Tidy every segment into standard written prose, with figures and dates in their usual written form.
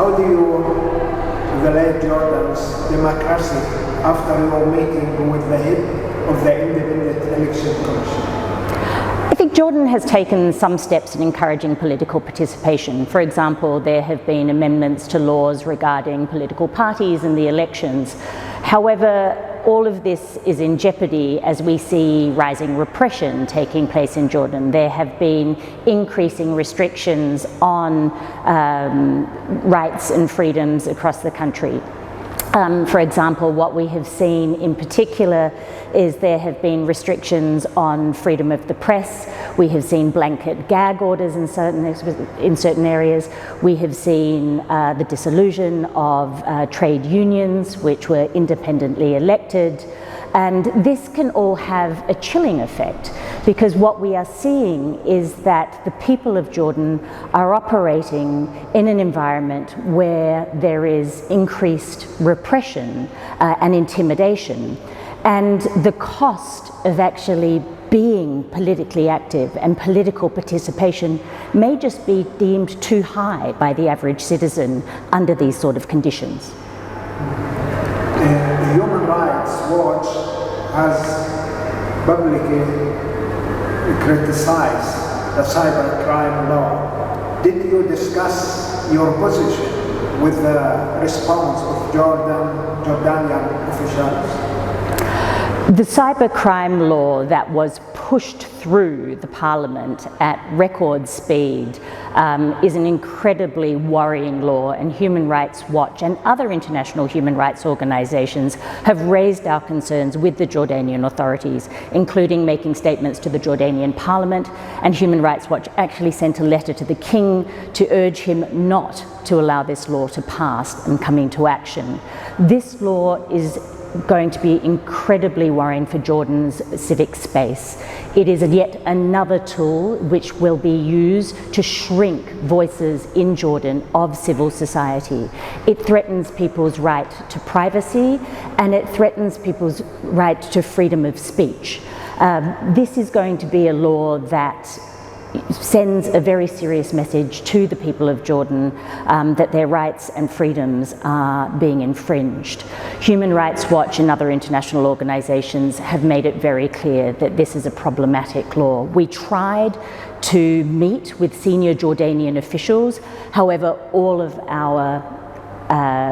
How do you evaluate Jordan's democracy after your meeting with the head of the Independent Election Commission? I think Jordan has taken some steps in encouraging political participation. For example, there have been amendments to laws regarding political parties and the elections. However, all of this is in jeopardy as we see rising repression taking place in Jordan. There have been increasing restrictions on rights and freedoms across the country. For example, what we have seen in particular is there have been restrictions on freedom of the press. We have seen blanket gag orders in certain areas. We have seen the dissolution of trade unions, which were independently elected. And this can all have a chilling effect, because what we are seeing is that the people of Jordan are operating in an environment where there is increased repression and intimidation. And the cost of actually being politically active and political participation may just be deemed too high by the average citizen under these sort of conditions. Human Rights Watch has publicly criticized the cybercrime law. Did you discuss your position with the response of Jordanian officials? The cybercrime law that was pushed through the parliament at record speed is an incredibly worrying law, and Human Rights Watch and other international human rights organisations have raised our concerns with the Jordanian authorities, including making statements to the Jordanian parliament, and Human Rights Watch actually sent a letter to the king to urge him not to allow this law to pass and come into action. This law is going to be incredibly worrying for Jordan's civic space. It is yet another tool which will be used to shrink voices in Jordan of civil society. It threatens people's right to privacy, and it threatens people's right to freedom of speech. This is going to be a law that sends a very serious message to the people of Jordan that their rights and freedoms are being infringed. Human Rights Watch and other international organisations have made it very clear that this is a problematic law. We tried to meet with senior Jordanian officials, however, all of our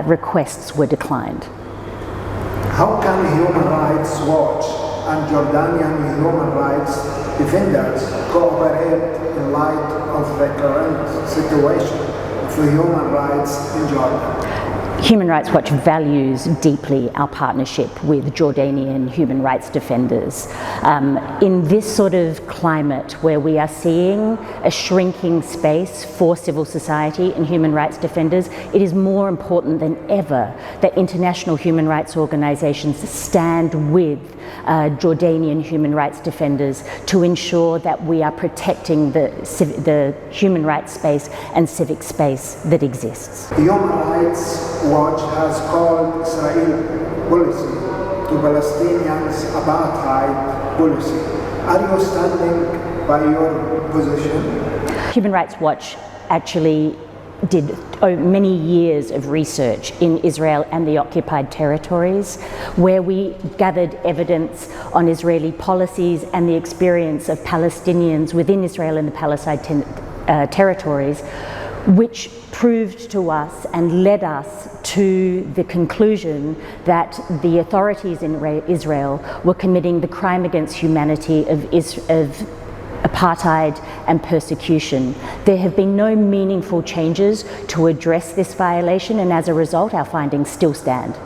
requests were declined. How can Human Rights Watch and Jordanian human rights defenders cooperate in light of the current situation for human rights in Jordan? Human Rights Watch values deeply our partnership with Jordanian human rights defenders. In this sort of climate where we are seeing a shrinking space for civil society and human rights defenders, it is more important than ever that international human rights organisations stand with Jordanian human rights defenders to ensure that we are protecting the human rights space and civic space that exists. Human Rights Watch has called Israel policy to Palestinians apartheid policy. Are you standing by your position? Human Rights Watch actually did many years of research in Israel and the occupied territories, where we gathered evidence on Israeli policies and the experience of Palestinians within Israel and the Palestine territories, which proved to us and led us to the conclusion that the authorities in Israel were committing the crime against humanity of apartheid and persecution. There have been no meaningful changes to address this violation, and as a result, our findings still stand.